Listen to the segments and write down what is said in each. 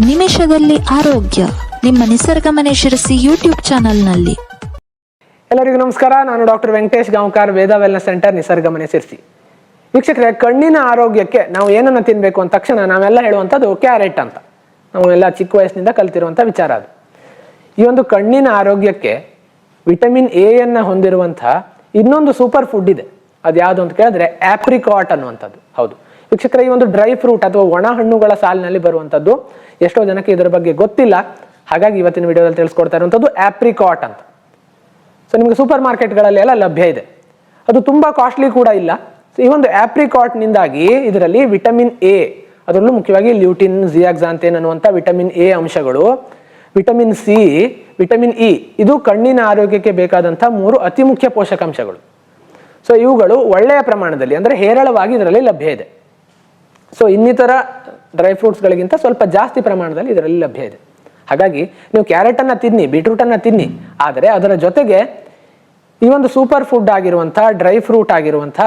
ನಿಮಿಷದಲ್ಲಿ ಆರೋಗ್ಯ ನಿಮ್ಮ ನಿಸರ್ಗ ಮನೆ ಶಿರಸಿ ಯೂಟ್ಯೂಬ್ ಚಾನೆಲ್ನಲ್ಲಿ. ಎಲ್ಲರಿಗೂ ನಮಸ್ಕಾರ. ನಾನು ಡಾಕ್ಟರ್ ವೆಂಕಟೇಶ್ ಗಾಂವ್ಕರ್, ವೇದ ವೆಲ್ನೆಸ್ ಸೆಂಟರ್, ನಿಸರ್ಗ ಮನೆ ಶಿರಸಿ. ವೀಕ್ಷಕರೇ, ಕಣ್ಣಿನ ಆರೋಗ್ಯಕ್ಕೆ ನಾವು ಏನನ್ನು ತಿನ್ನಬೇಕು ಅಂದ ತಕ್ಷಣ ನಾವೆಲ್ಲ ಹೇಳುವಂಥದ್ದು ಕ್ಯಾರೆಟ್ ಅಂತ. ನಾವು ಎಲ್ಲ ಚಿಕ್ಕ ವಯಸ್ಸಿನಿಂದ ಕಲ್ತಿರುವಂಥ ವಿಚಾರ ಅದು. ಈ ಒಂದು ಕಣ್ಣಿನ ಆರೋಗ್ಯಕ್ಕೆ ವಿಟಮಿನ್ ಎ ಅನ್ನು ಹೊಂದಿರುವಂತಹ ಇನ್ನೊಂದು ಸೂಪರ್ ಫುಡ್ ಇದೆ. ಅದು ಯಾವುದು ಅಂತ ಕೇಳಿದ್ರೆ ಆಪ್ರಿಕಾಟ್ ಅನ್ನುವಂಥದ್ದು. ಹೌದು ವೀಕ್ಷಕರೇ, ಈ ಒಂದು ಡ್ರೈ ಫ್ರೂಟ್ ಅಥವಾ ಒಣ ಹಣ್ಣುಗಳ ಸಾಲಿನಲ್ಲಿ ಬರುವಂಥದ್ದು ಎಷ್ಟೋ ಜನಕ್ಕೆ ಇದರ ಬಗ್ಗೆ ಗೊತ್ತಿಲ್ಲ. ಹಾಗಾಗಿ ಇವತ್ತಿನ ವಿಡಿಯೋದಲ್ಲಿ ತಿಳಿಸ್ಕೊಡ್ತಾ ಇರುವಂಥದ್ದು ಆಪ್ರಿಕಾಟ್ ಅಂತ. ಸೊ ನಿಮಗೆ ಸೂಪರ್ ಮಾರ್ಕೆಟ್ಗಳಲ್ಲಿ ಎಲ್ಲ ಲಭ್ಯ ಇದೆ. ಅದು ತುಂಬ ಕಾಸ್ಟ್ಲಿ ಕೂಡ ಇಲ್ಲ. ಸೊ ಈ ಒಂದು ಆಪ್ರಿಕಾಟ್ನಿಂದಾಗಿ ಇದರಲ್ಲಿ ವಿಟಮಿನ್ ಎ, ಅದರಲ್ಲೂ ಮುಖ್ಯವಾಗಿ ಲ್ಯೂಟಿನ್, ಜಿಯಾಕ್ಸಾಂಥೇನ್ ಅನ್ನುವಂಥ ವಿಟಮಿನ್ ಎ ಅಂಶಗಳು, ವಿಟಮಿನ್ ಸಿ, ವಿಟಮಿನ್ ಇ, ಇದು ಕಣ್ಣಿನ ಆರೋಗ್ಯಕ್ಕೆ ಬೇಕಾದಂಥ 3 ಅತಿ ಮುಖ್ಯ ಪೋಷಕಾಂಶಗಳು. ಸೊ ಇವುಗಳು ಒಳ್ಳೆಯ ಪ್ರಮಾಣದಲ್ಲಿ ಅಂದರೆ ಹೇರಳವಾಗಿ ಇದರಲ್ಲಿ ಲಭ್ಯ ಇದೆ. ಸೊ ಇನ್ನಿತರ ಡ್ರೈ ಫ್ರೂಟ್ಸ್ಗಳಿಗಿಂತ ಸ್ವಲ್ಪ ಜಾಸ್ತಿ ಪ್ರಮಾಣದಲ್ಲಿ ಇದರಲ್ಲಿ ಲಭ್ಯ ಇದೆ. ಹಾಗಾಗಿ ನೀವು ಕ್ಯಾರೆಟನ್ನು ತಿನ್ನಿ, ಬೀಟ್ರೂಟನ್ನು ತಿನ್ನಿ, ಆದರೆ ಅದರ ಜೊತೆಗೆ ಈ ಒಂದು ಸೂಪರ್ ಫುಡ್ ಆಗಿರುವಂಥ ಡ್ರೈ ಫ್ರೂಟ್ ಆಗಿರುವಂಥ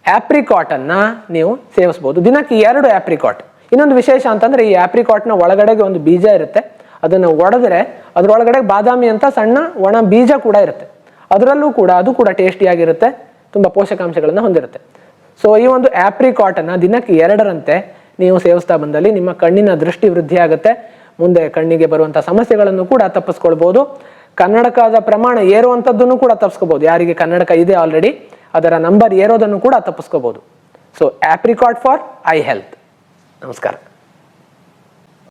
ಆಪ್ರಿಕಾಟನ್ನು ನೀವು ಸೇವಿಸ್ಬೋದು. ದಿನಕ್ಕೆ 2 ಆಪ್ರಿಕಾಟ್. ಇನ್ನೊಂದು ವಿಶೇಷ ಅಂತಂದರೆ ಈ ಆಪ್ರಿಕಾಟ್ನ ಒಳಗಡೆಗೆ ಒಂದು ಬೀಜ ಇರುತ್ತೆ. ಅದನ್ನು ಒಡೆದ್ರೆ ಅದರೊಳಗಡೆ ಬಾದಾಮಿ ಅಂತ ಸಣ್ಣ ಒಣ ಬೀಜ ಕೂಡ ಇರುತ್ತೆ. ಅದರಲ್ಲೂ ಕೂಡ ಅದು ಕೂಡ ಟೇಸ್ಟಿಯಾಗಿರುತ್ತೆ, ತುಂಬ ಪೋಷಕಾಂಶಗಳನ್ನು ಹೊಂದಿರುತ್ತೆ. ಸೊ ಈ ಒಂದು ಆಪ್ರಿಕಾಟನ್ನು ದಿನಕ್ಕೆ 2ರಂತೆ ನೀವು ಸೇವಿಸ್ತಾ ಬಂದಲ್ಲಿ ನಿಮ್ಮ ಕಣ್ಣಿನ ದೃಷ್ಟಿ ವೃದ್ಧಿ ಆಗುತ್ತೆ. ಮುಂದೆ ಕಣ್ಣಿಗೆ ಬರುವಂಥ ಸಮಸ್ಯೆಗಳನ್ನು ಕೂಡ ತಪ್ಪಿಸ್ಕೊಳ್ಬೋದು. ಕನ್ನಡಕದ ಪ್ರಮಾಣ ಏರುವಂಥದ್ದನ್ನು ಕೂಡ ತಪ್ಪಿಸ್ಕೋಬಹುದು. ಯಾರಿಗೆ ಕನ್ನಡಕ ಇದೆ ಆಲ್ರೆಡಿ ಅದರ ನಂಬರ್ ಏರೋದನ್ನು ಕೂಡ ತಪ್ಪಿಸ್ಕೋಬಹುದು. So apricot for eye health. ನಮಸ್ಕಾರ.